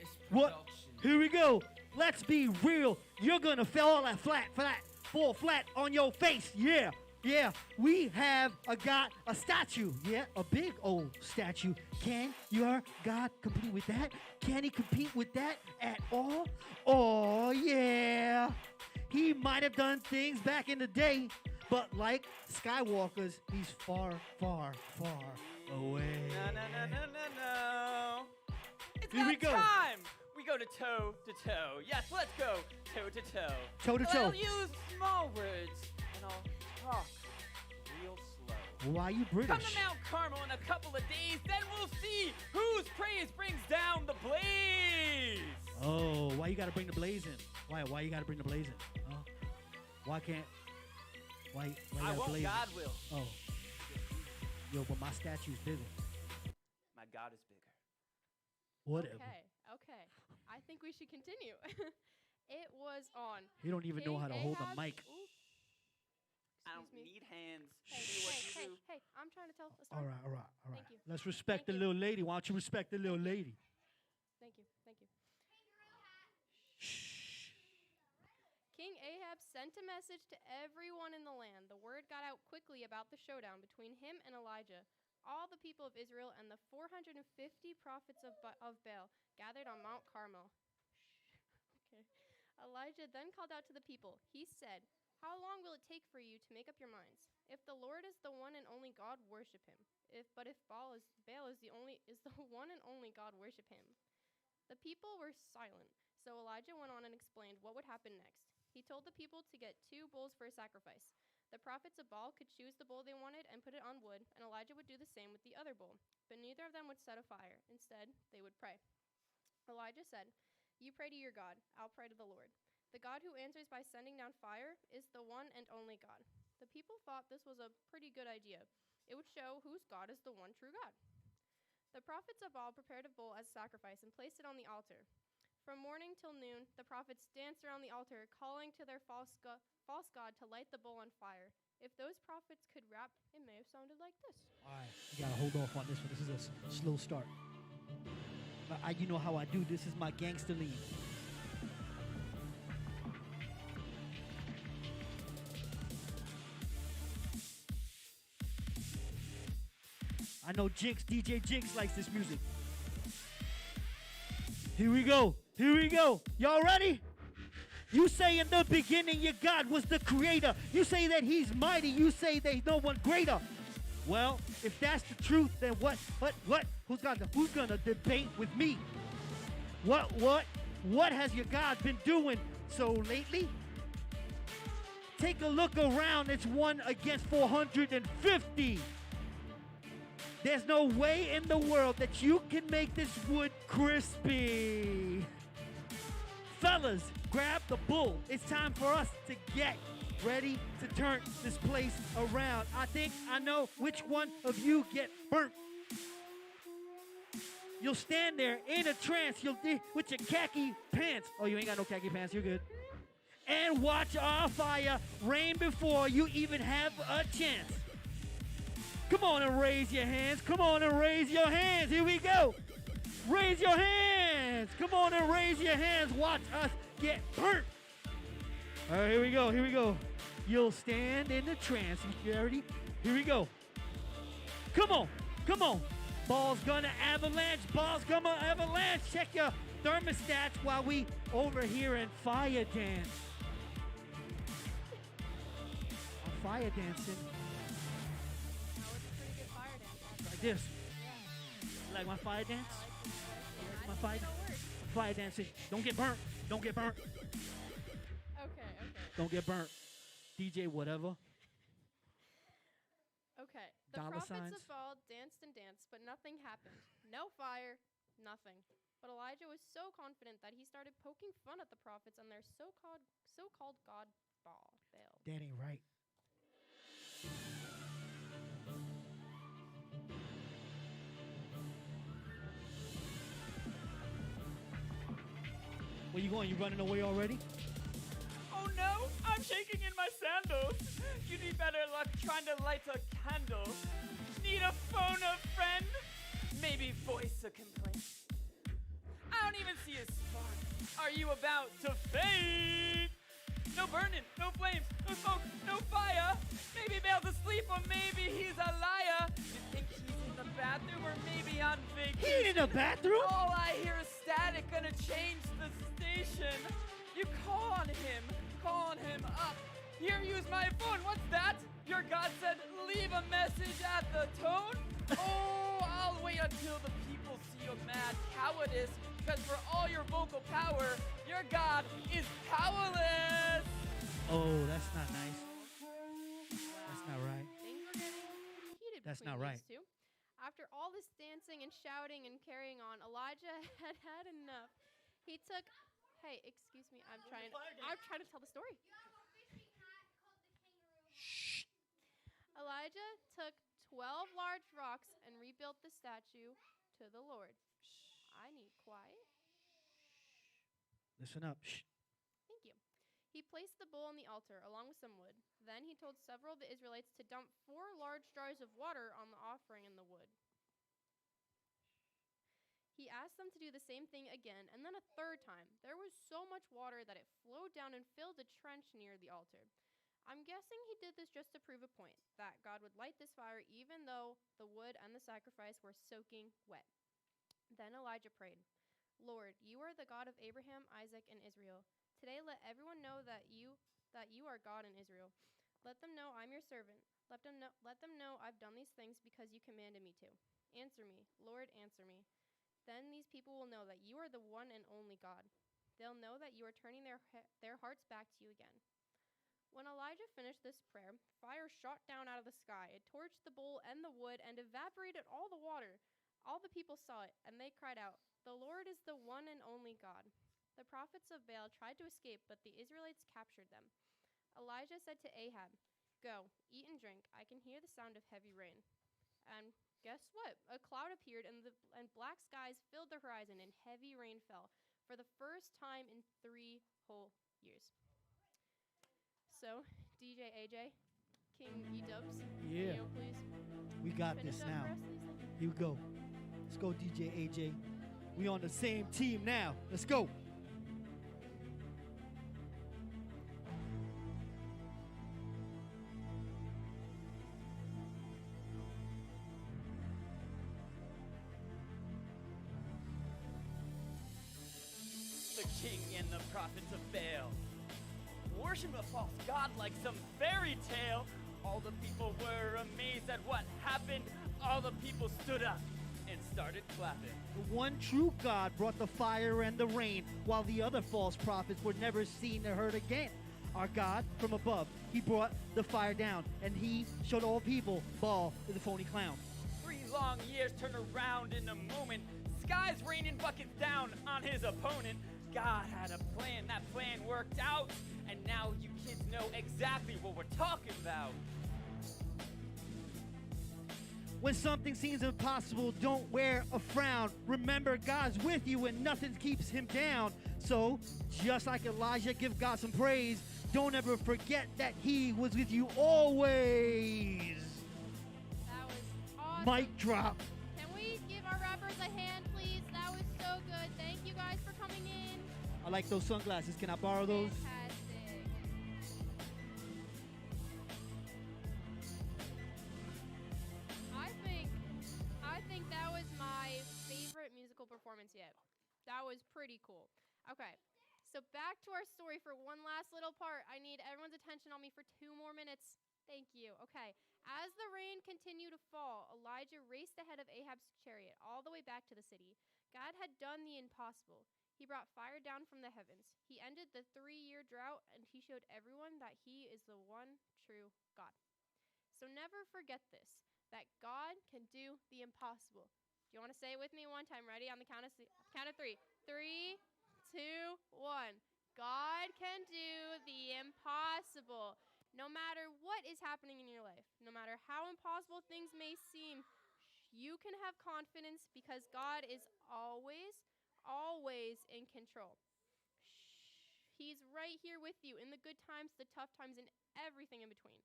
Here we go. Let's be real. You're gonna fall that fall flat on your face. Yeah. We have a statue. Yeah, a big old statue. Can your God compete with that? Can he compete with that at all? Oh yeah. He might have done things back in the day, but like Skywalker's, he's far, far, far away. No. It's Here now we go. time. We go to toe to toe. Yes, let's go toe to toe. Toe to toe. I'll use small words and I'll talk real slow. Why you Come British? to Mount Carmel in a couple of days, then we'll see whose praise brings down the blaze. Oh, why you gotta bring the blaze in? Why you gotta bring the blaze in? Huh? Why can't? Why you I gotta won't, blaze God in? will. Oh, yo, but my statue's bigger. My God is bigger. Whatever. Okay. I think we should continue. It was on. You don't even know how to hold a Ahab- mic. Ooh. I don't Excuse me. need hands. Hey, Do what you do. hey, I'm trying to tell a All story. right. Thank you. Let's respect Thank the you. little lady. Why don't you respect the little lady? Thank you. King Ahab sent a message to everyone in the land. The word got out quickly about the showdown between him and Elijah. All the people of Israel and the 450 prophets of Baal gathered on Mount Carmel. Okay. Elijah then called out to the people. He said, "How long will it take for you to make up your minds? If the Lord is the one and only God, worship him. If Baal is the one and only God, worship him." The people were silent, so Elijah went on and explained what would happen next. He told the people to get 2 bulls for a sacrifice. The prophets of Baal could choose the bull they wanted and put it on wood, and Elijah would do the same with the other bull. But neither of them would set a fire. Instead, they would pray. Elijah said, "You pray to your God, I'll pray to the Lord. The God who answers by sending down fire is the one and only God." The people thought this was a pretty good idea. It would show whose God is the one true God. The prophets of Baal prepared a bull as sacrifice and placed it on the altar. From morning till noon, the prophets danced around the altar, calling to their false god to light the bull on fire. If those prophets could rap, it may have sounded like this. All right, you gotta hold off on this one. This is a slow start. You know how I do. This is my gangster lean. I know DJ Jinx likes this music. Here we go. Y'all ready? You say in the beginning your God was the creator. You say that he's mighty. You say there's no one greater. Well, if that's the truth, then what? Who's gonna debate with me? What has your God been doing so lately? Take a look around. It's 1 against 450. There's no way in the world that you can make this wood crispy. Fellas, grab the bull. It's time for us to get ready to turn this place around. I think I know which one of you get burnt. You'll stand there in a trance with your khaki pants. Oh, you ain't got no khaki pants. You're good. And watch our fire rain before you even have a chance. Come on and raise your hands. Here we go. Raise your hands. Come on and raise your hands. Watch us get burnt. All right, here we go. You'll stand in the trance. You ready? Here we go. Come on. Ball's gonna avalanche. Check your thermostats while we over here and fire dance. I'm fire dancing. Like this. You like my fire dance? My fire dancing. Don't get burnt. Okay. Don't get burnt. DJ whatever. Okay. The Dollar prophets signs. of Baal danced and danced, but nothing happened. No fire, nothing. But Elijah was so confident that he started poking fun at the prophets and their so-called god Baal. That ain't right. Where you going? You running away already? Oh no, I'm shaking in my sandals. You need better luck trying to light a candle. Need a phone a friend? Maybe voice a complaint. I don't even see a spark. Are you about to fade? No burning, no flames, no smoke, no fire. Maybe Bale's asleep or maybe he's a liar. You think he's in the bathroom or maybe on vacation? He ain't in the bathroom. All I hear is static, gonna change the station. You call on him up. Here, use my phone. What's that? Your God said, leave a message at the tone. Oh, I'll wait until the people see your mad cowardice. Because for all your vocal power, your God is powerless. Oh, that's not nice. That's not right. Things were getting heated That's between not right. these two. After all this dancing and shouting and carrying on, Elijah had had enough. He took, hey, excuse me, I'm trying to tell the story. Elijah took 12 large rocks and rebuilt the statue to the Lord. I need quiet. Listen up. Shh. Thank you. He placed the bull on the altar along with some wood. Then he told several of the Israelites to dump 4 large jars of water on the offering and the wood. He asked them to do the same thing again, and then a third time. There was so much water that it flowed down and filled a trench near the altar. I'm guessing he did this just to prove a point, that God would light this fire even though the wood and the sacrifice were soaking wet. Then Elijah prayed, Lord, you are the God of Abraham, Isaac, and Israel. Today let everyone know that you are God in Israel. Let them know I'm your servant. Let them know I've done these things because you commanded me to. Answer me, Lord, answer me. Then these people will know that you are the one and only God. They'll know that you are turning their hearts back to you again. When Elijah finished this prayer, fire shot down out of the sky. It torched the bowl and the wood and evaporated all the water. All the people saw it, and they cried out, The Lord is the one and only God. The prophets of Baal tried to escape, but the Israelites captured them. Elijah said to Ahab, Go, eat and drink. I can hear the sound of heavy rain. And guess what? A cloud appeared, and black skies filled the horizon, and heavy rain fell for the first time in 3 whole years. So, DJ AJ, King E-Dubs, Yeah. video, please. We got Finish this up now. the rest of these things. Here we go. Let's go, DJ AJ. We on the same team now. Let's go. The king and the prophets of Baal worship a false god like some fairy tale. All the people were amazed at what happened. All the people stood up and started clapping. The one true God brought the fire and the rain, while the other false prophets were never seen or heard again. Our God, from above, he brought the fire down, and he showed all people Baal is a phony clown. 3 long years turned around in a moment. Skies raining buckets down on his opponent. God had a plan, that plan worked out, and now you kids know exactly what we're talking about. When something seems impossible, don't wear a frown. Remember, God's with you and nothing keeps him down. So, just like Elijah, give God some praise. Don't ever forget that he was with you always. That was awesome. Mic drop. Can we give our rappers a hand, please? That was so good. Thank you guys for coming in. I like those sunglasses. Can I borrow those? Fantastic. I think that was my favorite musical performance yet. That was pretty cool. Okay. So back to our story for one last little part. I need everyone's attention on me for 2 more minutes. Thank you. Okay. As the rain continued to fall, Elijah raced ahead of Ahab's chariot all the way back to the city. God had done the impossible. He brought fire down from the heavens. He ended the 3-year drought, and he showed everyone that he is the one true God. So never forget this, that God can do the impossible. Do you want to say it with me one time? Ready? On the count of 3. 3, 2, 1. God can do the impossible. No matter what is happening in your life, no matter how impossible things may seem, you can have confidence because God is always in control. He's right here with you in the good times, the tough times, and everything in between.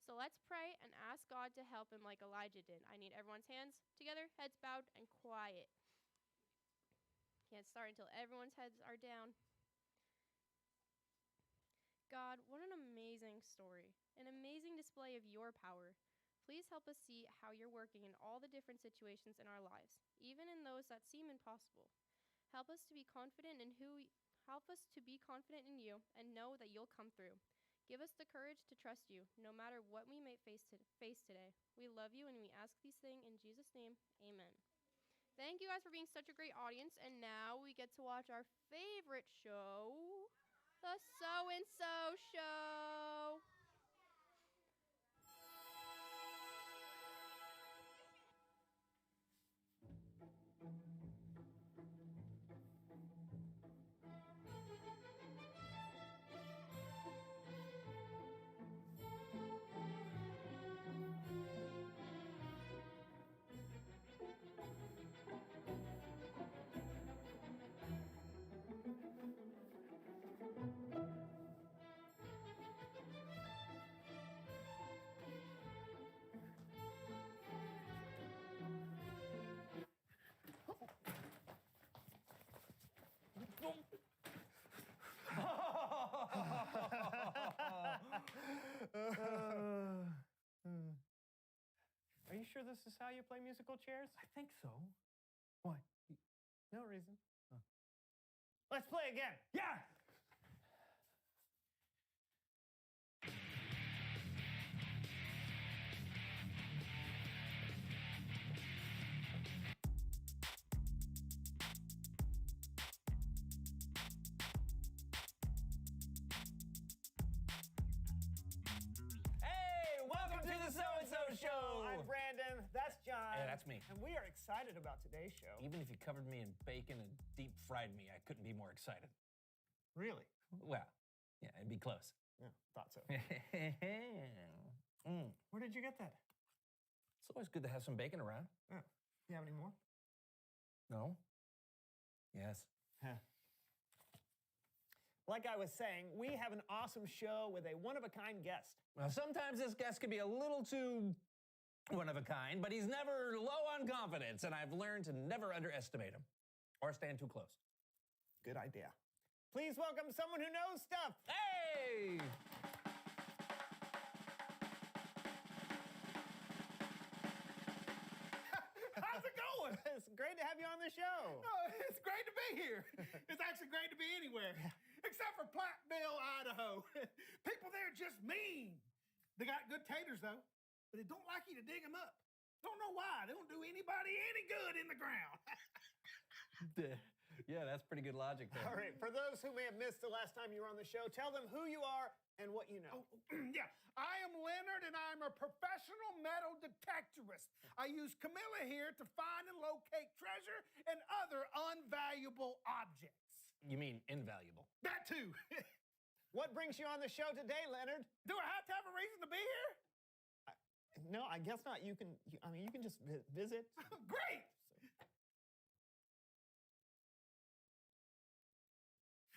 So let's pray and ask God to help him like Elijah did. I need everyone's hands together, heads bowed, and quiet. Can't start until everyone's heads are down. God, what an amazing story, an amazing display of your power. Please help us see how you're working in all the different situations in our lives, even in those that seem impossible. Help us to be confident in you and know that you'll come through. Give us the courage to trust you, no matter what we may face today. We love you and we ask these things in Jesus' name. Amen. Thank you guys for being such a great audience. And now we get to watch our favorite show, the So and So Show. Are you sure this is how you play musical chairs? I think so. Why? No reason. Oh. Let's play again. Yeah! Hey, welcome to the So-and-So Show! I'm Brandon. That's John. Hey, that's me. And we are excited about today's show. Even if you covered me in bacon and deep fried me, I couldn't be more excited. Really? Well, yeah, it'd be close. Yeah, thought so. Mm. Where did you get that? It's always good to have some bacon around. Oh, you have any more? No? Yes. Huh. Like I was saying, we have an awesome show with a one-of-a-kind guest. Well, sometimes this guest can be a little too one of a kind, but he's never low on confidence, and I've learned to never underestimate him or stand too close. Good idea. Please welcome someone who knows stuff. Hey! How's it going? It's great to have you on the show. Oh, it's great to be here. It's actually great to be anywhere, except for Platteville, Idaho. People there are just mean. They got good taters, though, but they don't like you to dig them up. Don't know why. They don't do anybody any good in the ground. Yeah, that's pretty good logic there. All right, for those who may have missed the last time you were on the show, tell them who you are and what you know. Yeah, I am Leonard, and I'm a professional metal detectorist. I use Camilla here to find and locate treasure and other unvaluable objects. You mean invaluable? That too. What brings you on the show today, Leonard? Do I have to have a reason to be here? No, I guess not. You can just visit. Great!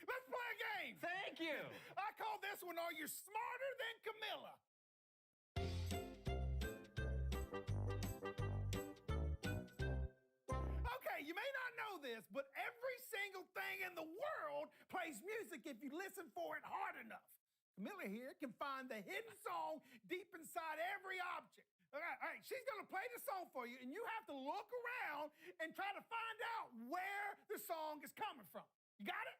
Let's play a game! Thank you! I call this one Are You Smarter Than Camilla? Okay, you may not know this, but every single thing in the world plays music if you listen for it hard enough. Camilla here can find the hidden song deep inside every object. All right, she's gonna play the song for you, and you have to look around and try to find out where the song is coming from. You got it?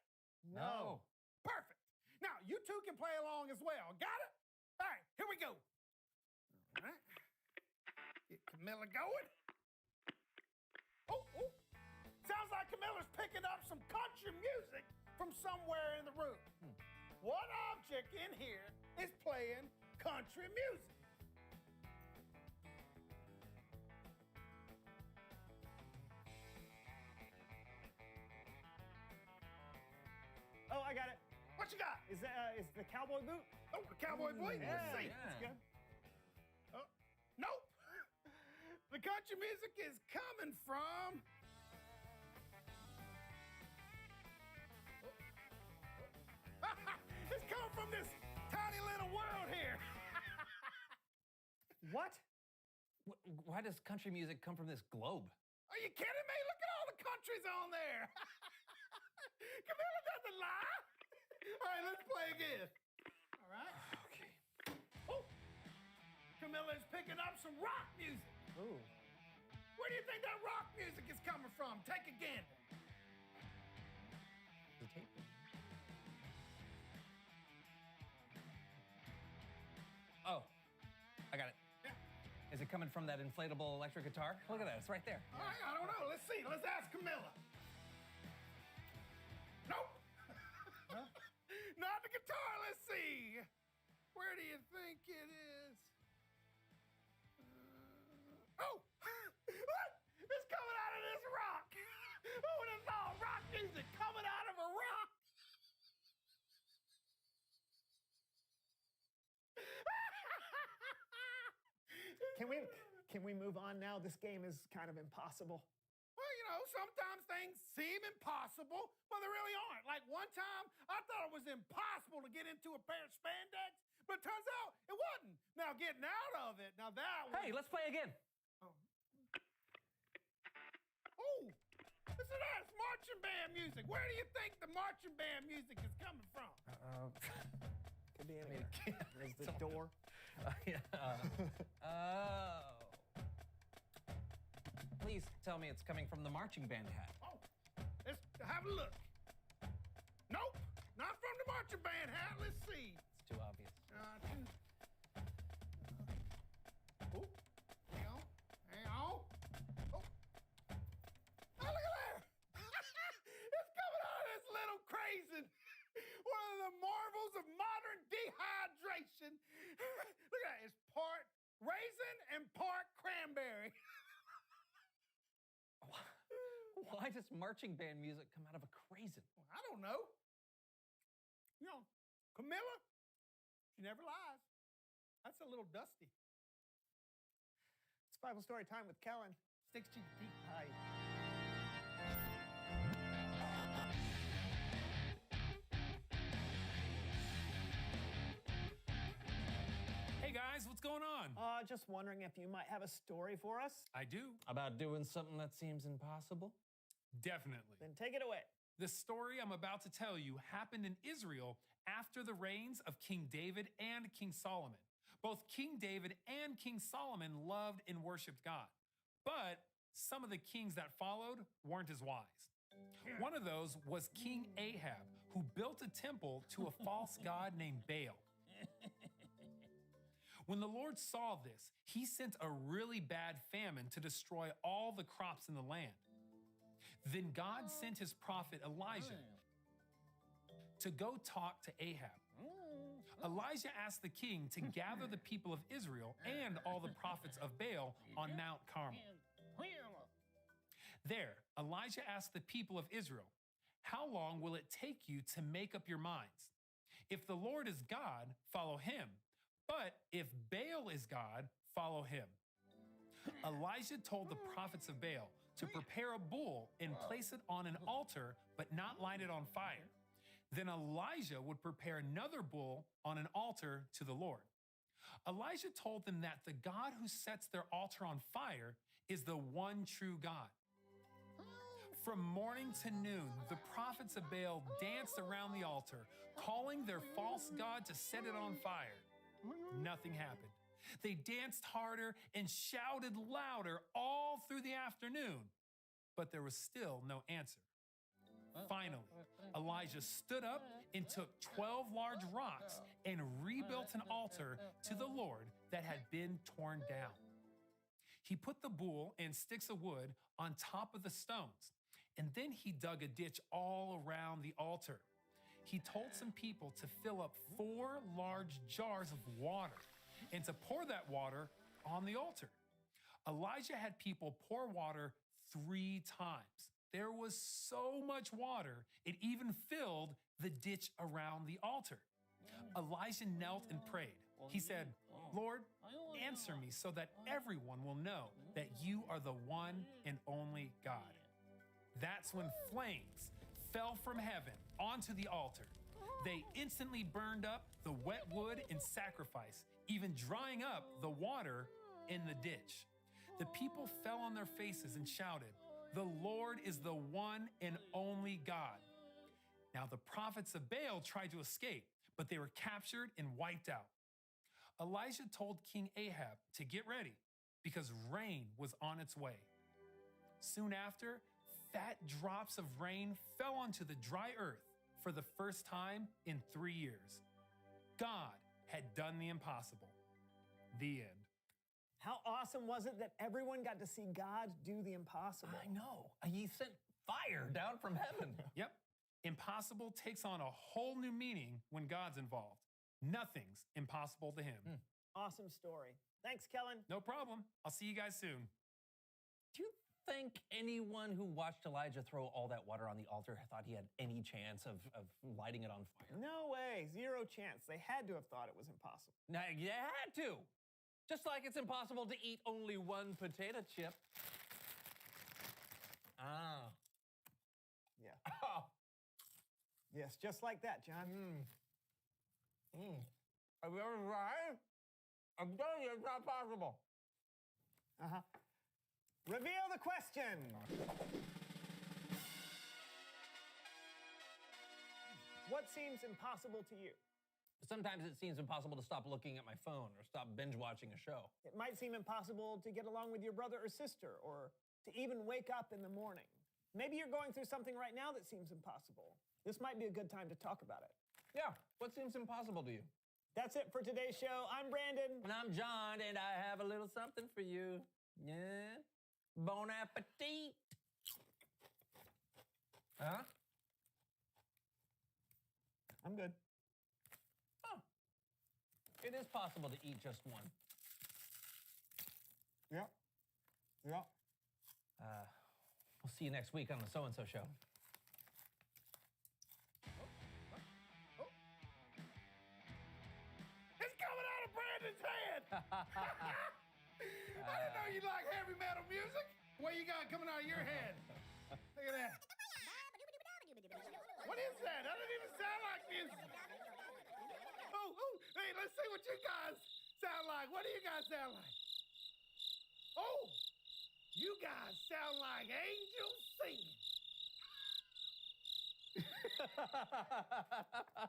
No. Perfect. Now, you two can play along as well. Got it? All right, here we go. All right. Get Camilla going. Oh. Sounds like Camilla's picking up some country music from somewhere in the room. What object in here is playing country music? Oh, I got it. What you got? Is the cowboy boot? Oh, the cowboy boy? Let's see. That's good. Nope. The country music is coming from. why does country music come from this globe? Are you kidding me? Look at all the countries on there. Camilla doesn't lie. All right, let's play again. All right. Okay. Oh, Camilla's picking up some rock music. Ooh. Where do you think that rock music is coming from? Take a gander. The tape. Oh, I got it. Yeah. Is it coming from that inflatable electric guitar? Look at that, it's right there. All right, I don't know. Let's see. Let's ask Camilla. Nope. Not the guitar. Let's see. Where do you think it is? Oh! Look! It's coming out of this rock! Who would have thought rock music coming out of a rock? Can we move on now? This game is kind of impossible. Well, you know, sometimes things seem impossible, but they really aren't. Like one time, I thought it was impossible to get into a pair of spandex, but it turns out it wasn't. Now, getting out of it, now that was... Hey, let's play again. Oh, listen to that. It's marching band music. Where do you think the marching band music is coming from? Could be anywhere. There's the door. Oh. Please tell me it's coming from the marching band hat. Oh, let's have a look. Nope, not from the marching band hat. Let's see. It's too obvious. Oh, hang on. Oh, look at there. It's coming out of this little craisin. One of the marvels of modern dehydration. Look at that. It's part raisin and part cranberry. Why does marching band music come out of a craisin? I don't know. You know, Camilla, she never lies. That's a little dusty. It's Bible story time with Kellen. Sticks to your teeth. Hi. Hey guys, what's going on? Just wondering if you might have a story for us. I do, About doing something that seems impossible? definitely. Then take it away. The story I'm about to tell you happened in Israel after the reigns of King David and King Solomon. Both King David and King Solomon loved and worshiped God, but some of the kings that followed weren't as wise. One of those was King Ahab, who built a temple to a false god named Baal. When the Lord saw this, he sent a really bad famine to destroy all the crops in the land. Then God sent his prophet Elijah to go talk to Ahab. Elijah asked the king to gather the people of Israel and all the prophets of Baal on Mount Carmel. There, Elijah asked the people of Israel, "How long will it take you to make up your minds? If the Lord is God, follow him. But if Baal is God, follow him." Elijah told the prophets of Baal to prepare a bull and place it on an altar, but not light it on fire. Then Elijah would prepare another bull on an altar to the Lord. Elijah told them that the God who sets their altar on fire is the one true God. From morning to noon, the prophets of Baal danced around the altar, calling their false god to set it on fire. Nothing happened. They danced harder and shouted louder all through the afternoon, but there was still no answer. Finally, Elijah stood up and took 12 large rocks and rebuilt an altar to the Lord that had been torn down. He put the bull and sticks of wood on top of the stones, and then he dug a ditch all around the altar. He told some people to fill up 4 large jars of water and to pour that water on the altar. Elijah had people pour water 3 times. There was so much water, it even filled the ditch around the altar. Elijah knelt and prayed. He said, "Lord, answer me so that everyone will know that you are the one and only God." That's when flames fell from heaven onto the altar. They instantly burned up the wet wood in sacrifice, even drying up the water in the ditch. The people fell on their faces and shouted, "The Lord is the one and only God." Now the prophets of Baal tried to escape, but they were captured and wiped out. Elijah told King Ahab to get ready because rain was on its way. Soon after, fat drops of rain fell onto the dry earth for the first time in 3 years. God had done the impossible. The end. How awesome was it that everyone got to see God do the impossible? I know. He sent fire down from heaven. Yep. Impossible takes on a whole new meaning when God's involved. Nothing's impossible to him. Awesome story. Thanks, Kellen. No problem. I'll see you guys soon. Do you think anyone who watched Elijah throw all that water on the altar thought he had any chance of lighting it on fire? No way. Zero chance. They had to have thought it was impossible. Now, you had to. Just like it's impossible to eat only one potato chip. Ah. Yeah. Oh. Yes, just like that, John. Have you ever tried? I'm telling you, it's not possible. Uh-huh. Reveal the question. What seems impossible to you? Sometimes it seems impossible to stop looking at my phone or stop binge watching a show. It might seem impossible to get along with your brother or sister, or to even wake up in the morning. Maybe you're going through something right now that seems impossible. This might be a good time to talk about it. Yeah, what seems impossible to you? That's it for today's show. I'm Brandon. And I'm John, and I have a little something for you. Yeah? Bon appetit. Huh? I'm good. Oh. It is possible to eat just one. Yeah. Yeah. We'll see you next week on the So-and-So Show. It's coming out of Brandon's head. I didn't know you like heavy metal music. What you got coming out of your head? Look at that. What is that? That doesn't even sound like music. Oh, hey, let's see what you guys sound like. What do you guys sound like? Oh, you guys sound like angels singing.